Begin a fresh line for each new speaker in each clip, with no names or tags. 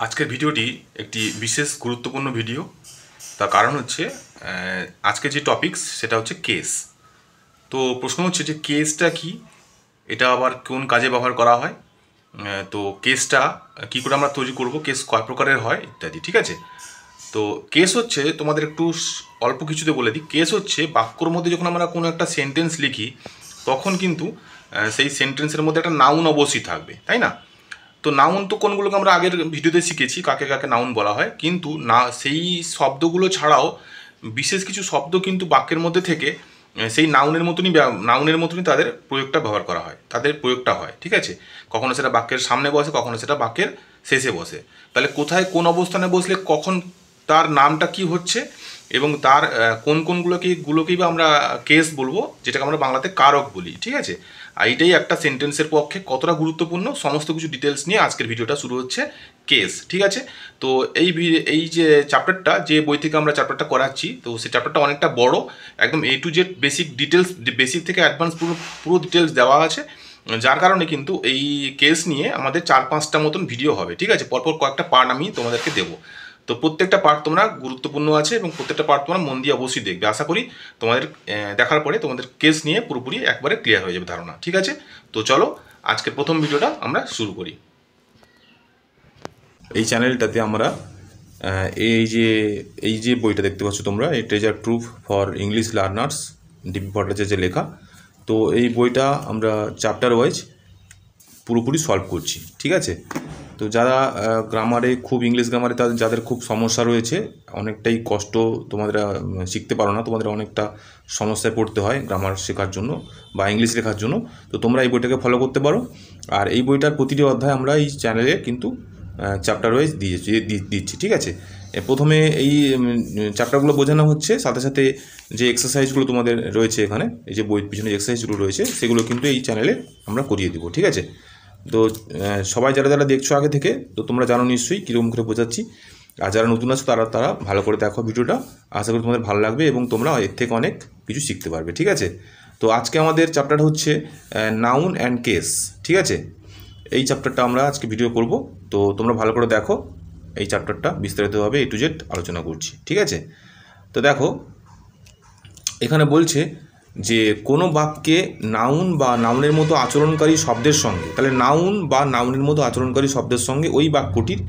আজকের ভিডিওটি একটি বিশেষ গুরুত্বপূর্ণ ভিডিও। তার কারণ হচ্ছে আজকে যে টপিকস সেটা হচ্ছে কেস। তো প্রশ্ন হচ্ছে যে কেসটা কি, এটা আবার কোন কাজে ব্যবহার করা হয়, তো কেসটা কি করে আমরা তৈরি করব, কেস কয় প্রকারের হয় ইত্যাদি। ঠিক আছে, তো কেস হচ্ছে তোমাদের একটু অল্প কিছুতে বলে দিই। কেস হচ্ছে বাক্যর মধ্যে যখন আমরা কোনো একটা সেন্টেন্স লিখি তখন কিন্তু সেই সেন্টেন্সের মধ্যে একটা নাউন অবশ্যই থাকবে, তাই না? তো নাউন তো কোনগুলোকে আমরা আগের ভিডিওতে শিখেছি কাকে কাকে নাউন বলা হয়, কিন্তু না সেই শব্দগুলো ছাড়াও বিশেষ কিছু শব্দ কিন্তু বাক্যের মধ্যে থেকে সেই নাউনের মতনই তাদের প্রয়োগটা ব্যবহার করা হয়, তাদের প্রয়োগটা হয়। ঠিক আছে, কখনো সেটা বাক্যের সামনে বসে, কখনো সেটা বাক্যের শেষে বসে। তাহলে কোথায় কোন অবস্থানে বসলে কখন তার নামটা কি হচ্ছে এবং তার কোন কোনগুলোকেই বা আমরা কেস বলবো, যেটাকে আমরা বাংলাতে কারক বলি। ঠিক আছে, আর এইটাই একটা সেন্টেন্সের পক্ষে কতটা গুরুত্বপূর্ণ সমস্ত কিছু ডিটেলস নিয়ে আজকের ভিডিওটা শুরু হচ্ছে, কেস। ঠিক আছে, তো এই যে চ্যাপ্টারটা, যে বই থেকে আমরা চ্যাপ্টারটা করাচ্ছি, তো সেই চ্যাপ্টারটা অনেকটা বড়, একদম A to Z বেসিক থেকে অ্যাডভান্স পুরো পুরো ডিটেলস দেওয়া আছে। যার কারণে কিন্তু এই কেস নিয়ে আমাদের 4-5টা মতন ভিডিও হবে। ঠিক আছে, পরপর কয়েকটা পার্ট আমি তোমাদেরকে দেবো। তো প্রত্যেকটা পার্ট তোমরা গুরুত্বপূর্ণ আছে এবং প্রত্যেকটা পার্ট তোমরা মন দিয়ে অবশ্যই দেখবে। আশা করি তোমাদের দেখার পরে তোমাদের কেস নিয়ে পুরোপুরি একবারে ক্লিয়ার হয়ে যাবে ধারণা। ঠিক আছে, তো চলো আজকের প্রথম ভিডিওটা আমরা শুরু করি। এই চ্যানেলটাতে আমরা এই যে বইটা দেখতে পাচ্ছ তোমরা, এই treasure trove for English learners, DP ভট্টাচার্যের লেখা। তো এই বইটা আমরা চ্যাপ্টার ওয়াইজ পুরোপুরি সলভ করছি। ঠিক আছে, তো যারা ইংলিশ গ্রামারে যাদের খুব সমস্যা রয়েছে, অনেকটাই কষ্ট, তোমাদের শিখতে পারো না, তোমাদের অনেকটা সমস্যায় পড়তে হয় গ্রামার শেখার জন্য বা ইংলিশ লেখার জন্য, তো তোমরা এই বইটাকে ফলো করতে পারো। আর এই বইটার প্রতিটি অধ্যায় আমরা এই চ্যানেলে কিন্তু চ্যাপ্টার ওয়াইজ দিচ্ছি। ঠিক আছে, প্রথমে এই চ্যাপ্টারগুলো বোঝানো হচ্ছে, সাথে সাথে যে এক্সারসাইজগুলো তোমাদের রয়েছে এখানে, এই যে বইয়ের পিছনে এক্সারসাইজগুলো রয়েছে সেগুলো কিন্তু এই চ্যানেলে আমরা করিয়ে দেবো। ঠিক আছে, তো সবাই যারা দেখছো আগে থেকে, তো তোমরা জানো নিশ্চয়ই কীরকম করে বোঝাচ্ছি। আর যারা নতুন আছো তারা ভালো করে দেখো ভিডিওটা, আশা করি তোমাদের ভালো লাগবে এবং তোমরা এর থেকে অনেক কিছু শিখতে পারবে। ঠিক আছে, তো আজকে আমাদের চ্যাপ্টারটা হচ্ছে নাউন অ্যান্ড কেস। ঠিক আছে, এই চ্যাপ্টারটা আমরা আজকে ভিডিও করব, তো তোমরা ভালো করে দেখো। এই চ্যাপ্টারটা বিস্তারিতভাবে A to Z আলোচনা করছি। ঠিক আছে, তো দেখো এখানে বলছে যে কোনো বাক্যে নাউন বা নাউনের মতো আচরণকারী শব্দের সঙ্গে, তাহলে নাউন বা নাউনের মতো আচরণকারী শব্দের সঙ্গে ওই বাক্যটির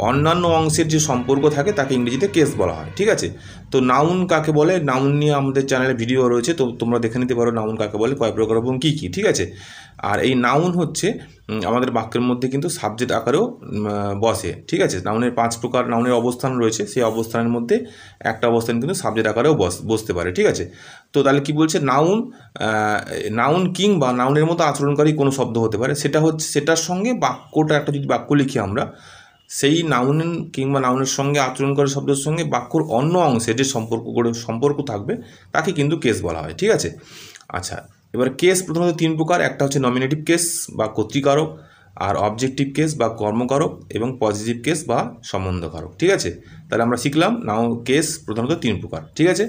অন্যান্য অংশের যে সম্পর্ক থাকে তাকে ইংরেজিতে কেস বলা হয়। ঠিক আছে, তো নাউন কাকে বলে, নাউন নিয়ে আমাদের চ্যানেলে ভিডিও রয়েছে, তো তোমরা দেখে নিতে পারো নাউন কাকে বলে, কয় প্রকার এবং কী কী। ঠিক আছে, আর এই নাউন হচ্ছে আমাদের বাক্যের মধ্যে কিন্তু সাবজেক্ট আকারেও বসে। ঠিক আছে, নাউনের 5 প্রকার নাউনের অবস্থান রয়েছে, সেই অবস্থানের মধ্যে একটা অবস্থান কিন্তু সাবজেক্ট আকারেও বসতে পারে। ঠিক আছে, তো তাহলে কি বলছে, নাউন কিংবা নাউনের মতো আচরণকারী কোনো শব্দ হতে পারে, সেটার সঙ্গে বাক্যটা, একটা যদি বাক্য লিখি আমরা, সেই নাউন কিংবা নাউনের সঙ্গে আচরণকারী শব্দের সঙ্গে বাক্যর অন্য অংশে যে সম্পর্ক থাকবে তাকে কিন্তু কেস বলা হয়। ঠিক আছে, আচ্ছা, এবার কেস প্রথমত 3 প্রকার। একটা হচ্ছে নমিনেটিভ কেস বা কর্তৃকারক, আর অবজেক্টিভ কেস বা কর্মকারক, এবং পজিটিভ কেস বা সম্বন্ধকারক। ঠিক আছে, তাহলে আমরা শিখলাম কেস প্রধানত 3 প্রকার। ঠিক আছে,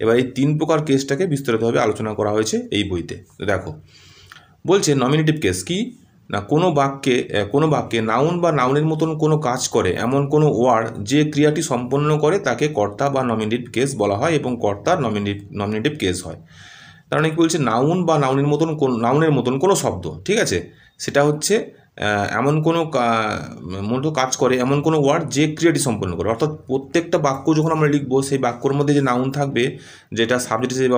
এবার এই 3 প্রকার কেসটাকে বিস্তারিতভাবে আলোচনা করা হয়েছে এই বইতে। তো দেখো বলছে নমিনেটিভ কেস কি না, কোনো বাক্যে নাউন বা নাউনের মতন কোনো কাজ করে এমন কোনো ওয়ার্ড যে ক্রিয়াটি সম্পন্ন করে তাকে কর্তা বা নমিনেটিভ কেস বলা হয় এবং কর্তার নমিনেটিভ কেস হয়। তার মানে কি বলছে, নাউন বা নাউনের মতন কোনো শব্দ, ঠিক আছে, সেটা হচ্ছে এমন কোনো মতো কাজ করে এমন কোনো ওয়ার্ড যে ক্রিয়াটি সম্পন্ন করে। অর্থাৎ প্রত্যেকটা বাক্য যখন আমরা লিখবো, সেই বাক্যর মধ্যে যে নাউন থাকবে, যেটা সাবজেক্ট হিসেবে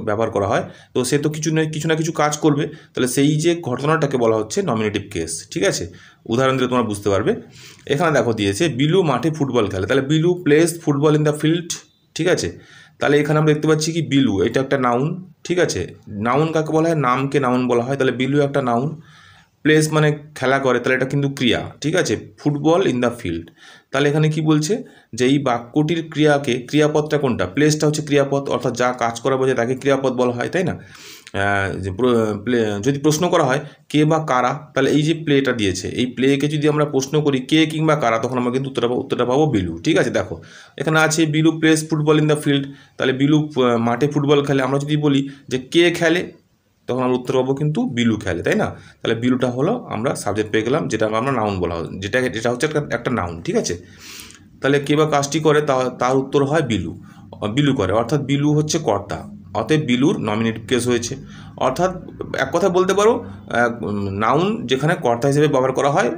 ব্যবহার করা হয়, তো সে তো কিছু না কিছু কাজ করবে। তাহলে সেই যে ঘটনাটাকে বলা হচ্ছে নমিনেটিভ কেস। ঠিক আছে, উদাহরণ দিলে তোমরা বুঝতে পারবে। এখানে দেখো দিয়েছে, বিলু মাঠে ফুটবল খেলে, তাহলে Bilu plays football in the field. ঠিক আছে, তাহলে এখানে আমরা দেখতে পাচ্ছি কি, বিলু এটা একটা নাউন। ঠিক আছে, নাউন কাকে বলা হয়, নামকে নাউন বলা হয়। তাহলে বিলু একটা নাউন, প্লেস মানে খেলা করে, তাহলে এটা কিন্তু ক্রিয়া। ঠিক আছে, ফুটবল ইন দ্য ফিল্ড, তাহলে এখানে কি বলছে যে এই বাক্যটির ক্রিয়াপদটা কোনটা, প্লেসটা হচ্ছে ক্রিয়াপদ, অর্থাৎ যা কাজ করা বোঝায় তাকে ক্রিয়াপদ বলা হয়, তাই না? যদি প্রশ্ন করা হয় কে বা কারা, তাহলে এই যে প্লেটা দিয়েছে, এই প্লেকে যদি আমরা প্রশ্ন করি কে কিংবা কারা, তখন আমরা কিন্তু উত্তরটা পাবো বিলু। ঠিক আছে, দেখো এখানে আছে Bilu plays football in the field, তাহলে বিলু মাঠে ফুটবল খেলে। আমরা যদি বলি যে কে খেলে, তখন আমরা উত্তর পাবো কিন্তু বিলু খেলে, তাই না? তাহলে বিলুটা হলো আমরা সাবজেক্ট পেয়ে গেলাম, যেটা আমরা নাউন বলা হয়, যেটা হচ্ছে একটা নাউন, ঠিক আছে? তাহলে কে বা কাজটি করে তার উত্তর হয় বিলু। বিলু করে অর্থাৎ বিলু হচ্ছে কর্তা, অতএব বিলুর নমিনেটিভ কেস হয়েছে। অর্থাৎ এক কথা বলতে পারো নাউন যেখানে কর্তা হিসেবে ব্যবহার করা হয়,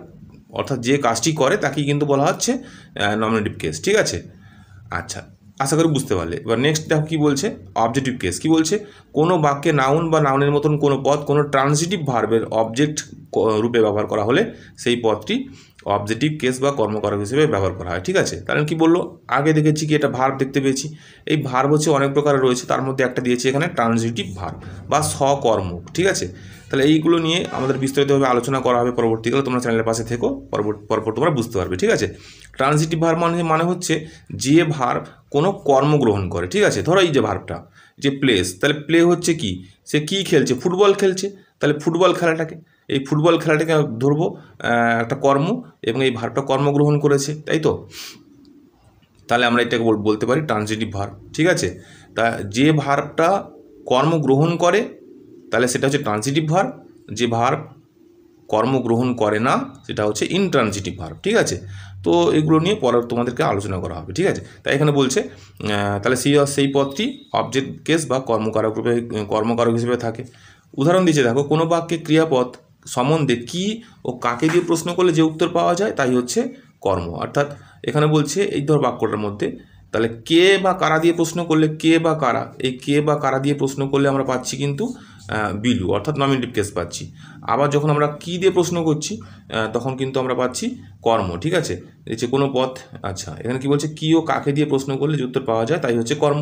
অর্থাৎ যে কাজটি করে তাকেই কিন্তু বলা হচ্ছে নমিনেটিভ কেস, ঠিক আছে? আচ্ছা, আশা করি বুঝতে পারলে। এবার নেক্সট দেখো কী বলছে, অবজেক্টিভ কেস। কী বলছে, কোনো বাক্যে নাউন বা নাউনের মতন কোনো পদ কোনো ট্রান্সিটিভ ভার্বের অবজেক্ট রূপে ব্যবহার করা হলে সেই পদটি অবজেক্টিভ কেস বা কর্মকারক হিসেবে ব্যবহার করা হয়, ঠিক আছে? তাহলে কি বললো, আগে দেখেছি কি এটা ভার্ব দেখতে পেয়েছি। এই ভার্ব হচ্ছে অনেক প্রকারের রয়েছে, তার মধ্যে একটা দিয়েছি এখানে ট্রান্সিটিভ ভার্ব বা সকর্মক, ঠিক আছে? তাহলে এইগুলো নিয়ে আমাদের বিস্তারিতভাবে আলোচনা করা হবে পরবর্তীকালে, তোমরা চ্যানেলের পাশে থেকো, পরপর তোমরা বুঝতে পারবে, ঠিক আছে? ট্রান্সিটিভ ভার্ব মানে হচ্ছে যে ভার্ব কোনো কর্ম গ্রহণ করে, ঠিক আছে? ধরো এই যে ভার্বটা, যে প্লেস, তাহলে প্লে হচ্ছে কি, সে কী খেলছে, ফুটবল খেলছে। তাহলে ফুটবল খেলাটাকে, এই ফুটবল খেলাটাকে ধরবো একটা কর্ম, এবং এই ভার্বটা কর্মগ্রহণ করেছে, তাই তো? তাহলে আমরা এটাকে বলতে পারি ট্রান্সিটিভ ভার্ব, ঠিক আছে? তা যে ভার্বটা কর্মগ্রহণ করে তাহলে সেটা হচ্ছে ট্রান্সিটিভ ভার্ব, যে ভার্ব কর্মগ্রহণ করে না সেটা হচ্ছে ইনট্রান্সিটিভ ভার্ব, ঠিক আছে? তো এগুলো নিয়ে পরে তোমাদেরকে আলোচনা করা হবে, ঠিক আছে? তাই এখানে বলছে তাহলে সেই পদটি অবজেক্ট কেস বা কর্মকারক হিসেবে থাকে। উদাহরণ দিচ্ছে দেখো, কোনো বাক্যে ক্রিয়াপদ সম্বন্ধে কী ও কাকে দিয়ে প্রশ্ন করলে যে উত্তর পাওয়া যায় তাই হচ্ছে কর্ম। অর্থাৎ এখানে বলছে এই ধর বাক্যটার মধ্যে, তাহলে কে বা কারা দিয়ে প্রশ্ন করলে, কে বা কারা, এই কে বা কারা দিয়ে প্রশ্ন করলে আমরা পাচ্ছি কিন্তু বিলু, অর্থাৎ নমিনেটিভ কেস পাচ্ছি। আবার যখন আমরা কী দিয়ে প্রশ্ন করছি তখন কিন্তু আমরা পাচ্ছি কর্ম, ঠিক আছে? এই যে কোনো পথ, আচ্ছা এখানে কি বলছে, কী ও কাকে দিয়ে প্রশ্ন করলে যে উত্তর পাওয়া যায় তাই হচ্ছে কর্ম।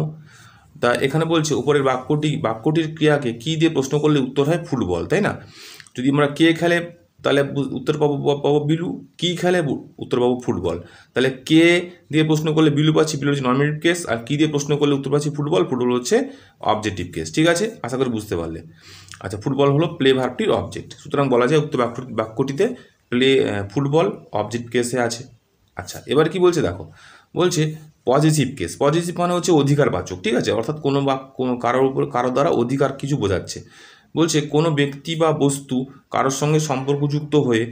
তা এখানে বলছে উপরের বাক্যটির ক্রিয়াকে কী দিয়ে প্রশ্ন করলে উত্তর হয় ফুটবল, তাই না? যদি আমরা কে খেলে তাহলে উত্তর পাবো বিলু, কী খেলে উত্তর পাবো ফুটবল। তাহলে কে দিয়ে প্রশ্ন করলে বিলু পাচ্ছি, বিলু হচ্ছে নমিনেটিভ কেস, আর কী দিয়ে প্রশ্ন করলে উত্তর পাচ্ছি ফুটবল, ফুটবল হচ্ছে অবজেক্টিভ কেস, ঠিক আছে? আশা করি বুঝতে পারলে। আচ্ছা, ফুটবল হলো প্লে ভার্বটির অবজেক্ট, সুতরাং বলা যায় উক্ত বাক্যটিতে ফুটবল অবজেক্ট কেসে আছে। আচ্ছা, এবার কি বলছে দেখো, বলছে পজিটিভ কেস। পজিটিভ মানে হচ্ছে অধিকারবাচক, ঠিক আছে? অর্থাৎ কোনো কারোর দ্বারা অধিকার কিছু বোঝাচ্ছে। বলছে কোনো ব্যক্তি বা বস্তু কারোর সঙ্গে সম্পর্কযুক্ত হয়ে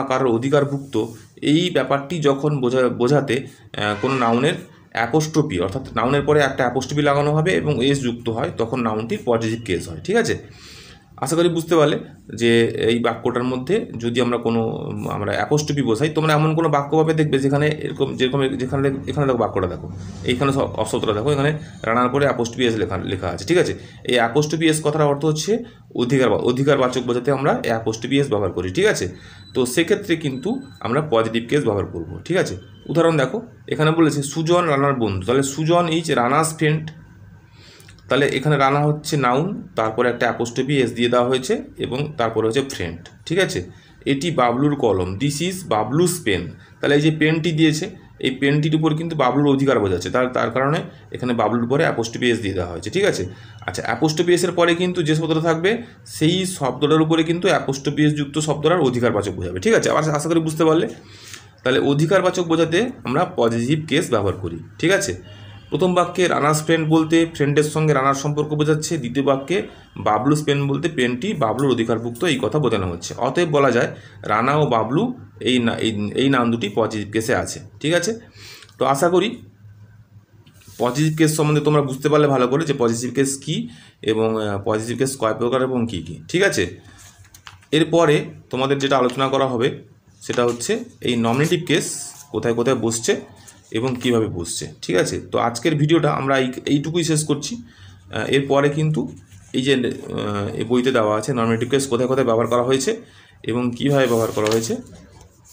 কারোর অধিকারভুক্ত, এই ব্যাপারটি যখন বোঝাতে কোনো নাউনের অ্যাপোস্ট্রফি, অর্থাৎ নাউনের পরে একটা অ্যাপোস্ট্রফি লাগানো হবে এবং এস যুক্ত হয়, তখন নাউনটির পজিটিভ কেস হয়, ঠিক আছে? আশা করি বুঝতে পারলে যে এই বাক্যটার মধ্যে যদি আমরা অ্যাপোস্ট্রফি বোঝাই, তোমরা এমন কোনো বাক্য পাবে দেখবে যেখানে এখানে দেখো বাক্যটা দেখো, এইখানে অশব্দটা দেখো, এখানে রানার পরে অ্যাপোস্ট্রফি এস লেখা আছে, ঠিক আছে? এই অ্যাপোস্ট্রফি এস কথার অর্থ হচ্ছে অধিকারবাচক বোঝাতে আমরা অ্যাপোস্ট্রফি এস ব্যবহার করি, ঠিক আছে? তো সেক্ষেত্রে কিন্তু আমরা পজিটিভ কেস ব্যবহার করব, ঠিক আছে? উদাহরণ দেখো, এখানে বলেছে সুজন রানার বন্ধু, তাহলে সুজন ইজ রানাস ফ্রেন্ড। তাহলে এখানে রানা হচ্ছে নাউন, তারপরে একটা অ্যাপোস্ট্রফি এস দিয়ে দেওয়া হয়েছে এবং তারপরে হচ্ছে ফ্রেন্ড, ঠিক আছে? এটি বাবলুর কলম, দিস ইজ বাবলুস পেন। তাহলে এই যে পেনটি দিয়েছে, এই পেনটির উপর কিন্তু বাবলুর অধিকার বোঝাচ্ছে, তার কারণে এখানে বাবলুর পরে অ্যাপোস্ট্রফি এস দিয়ে দেওয়া হয়েছে, ঠিক আছে? আচ্ছা, অ্যাপোস্ট্রফি এসের পরে কিন্তু যে শব্দটা থাকবে সেই শব্দটার উপরে কিন্তু অ্যাপোস্ট্রফি এস যুক্ত শব্দটার অধিকারবাচক বোঝাবে, ঠিক আছে? আবার আশা করি বুঝতে পারলে। তাহলে অধিকারবাচক বোঝাতে আমরা পজিটিভ কেস ব্যবহার করি, ঠিক আছে? প্রথম বাক্যে রানাস ফ্রেন্ড বলতে ফ্রেন্ডের সঙ্গে রানার সম্পর্ক বোঝাচ্ছে, দ্বিতীয় বাক্যে বাবলুস পেন বলতে পেনটি বাবলুর অধিকারভুক্ত, এই কথা বোঝানো হচ্ছে। অতএব বলা যায় রানা ও বাবলু এই নাম দুটি পজিটিভ কেসে আছে, ঠিক আছে? তো আশা করি পজিটিভ কেস সম্বন্ধে তোমরা বুঝতে পারলে ভালো করে যে পজিটিভ কেস কী এবং পজিটিভ কেস কয় প্রকার এবং কী কী, ঠিক আছে? এরপরে তোমাদের যেটা আলোচনা করা হবে সেটা হচ্ছে এই নমিনেটিভ কেস কোথায় কোথায় বসছে এবং কিভাবে বসছে, ঠিক আছে? তো আজকের ভিডিওটা আমরা এইটুকুই শেষ করছি। এরপরে কিন্তু এই যে এই বইতে দেওয়া আছে নমিনেটিভ কেস কোথায় কোথায় ব্যবহার করা হয়েছে এবং কিভাবে ব্যবহার করা হয়েছে,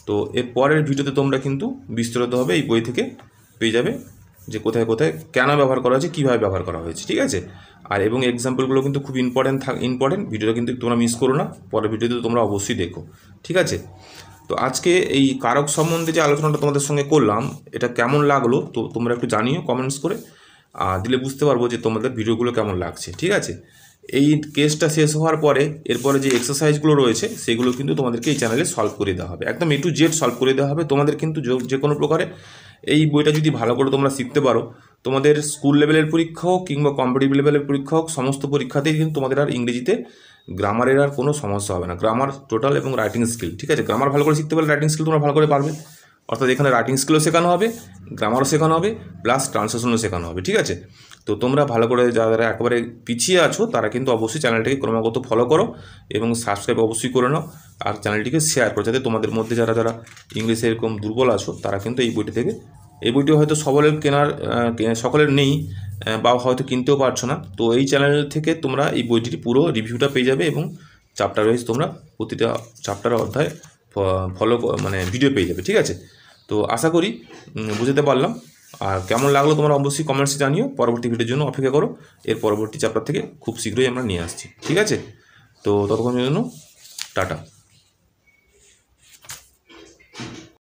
তো এর পরের ভিডিওতে তোমরা কিন্তু বিস্তারিতভাবে এই বই থেকে পেয়ে যাবে যে কোথায় কোথায় কেন ব্যবহার করা হয়েছে, কীভাবে ব্যবহার করা হয়েছে, ঠিক আছে? আর এবং এক্সাম্পলগুলো কিন্তু খুব ইম্পর্টেন্ট, ভিডিওটা কিন্তু তোমরা মিস করো না, পরের ভিডিওতে তোমরা অবশ্যই দেখো, ঠিক আছে? তো আজকে এই কারক সম্বন্ধে যে আলোচনাটা তোমাদের সঙ্গে করলাম, এটা কেমন লাগলো তো তোমরা একটু জানিও কমেন্টস করে, দিলে বুঝতে পারবো যে তোমাদের ভিডিওগুলো কেমন লাগছে, ঠিক আছে? এই কেসটা শেষ হওয়ার পরে এরপরে যে এক্সারসাইজগুলো রয়েছে সেগুলো কিন্তু তোমাদেরকে এই চ্যানেলে সলভ করে দেওয়া হবে, একদম A to Z সলভ করে দেওয়া হবে তোমাদের। কিন্তু যে কোনো প্রকারে এই বইটা যদি ভালো করে তোমরা শিখতে পারো তোমাদের স্কুল লেভেলের পরীক্ষা হোক কিংবা কম্পিটিটিভ লেভেলের পরীক্ষা হোক, সমস্ত পরীক্ষাতেই কিন্তু তোমাদের আর ইংরেজিতে গ্রামারের আর কোনো সমস্যা হবে না। গ্রামার টোটাল এবং রাইটিং স্কিল, ঠিক আছে, গ্রামার ভালো করে শিখতে পারলে রাইটিং স্কিল তোমরা ভালো করে পারবে। অর্থাৎ এখানে রাইটিং স্কিলও শেখানো হবে, গ্রামারও শেখানো হবে, প্লাস ট্রান্সলেশনও শেখানো হবে, ঠিক আছে। তো তোমরা ভালো করে, যারা একেবারে পিছিয়ে আছো তারা কিন্তু অবশ্যই চ্যানেলটিকে ক্রমাগত ফলো করো এবং সাবস্ক্রাইব অবশ্যই করে নাও, আর চ্যানেলটিকে শেয়ার করো, যাতে তোমাদের মধ্যে যারা যারা ইংলিশে এরকম দুর্বল আছো তারা কিন্তু এই বইটি থেকে, এই বইটি হয়তো সকলের নেই বা হয়তো কিনতেও পারছো না, তো এই চ্যানেল থেকে তোমরা এই বইটির পুরো রিভিউটা পেয়ে যাবে এবং চ্যাপ্টার ওয়াইজ তোমরা প্রতিটা চ্যাপ্টার অধ্যায় ভিডিও পেয়ে যাবে, ঠিক আছে। তো আশা করি বুঝতে পারলাম। আর কেমন লাগলো তোমরা অবশ্যই কমেন্টসে জানিও। পরবর্তী ভিডিওর জন্য অপেক্ষা করো, এর পরবর্তী চ্যাপ্টার থেকে খুব শীঘ্রই আমরা নিয়ে আসছি, ঠিক আছে। তো ততক্ষণের জন্য টাটা।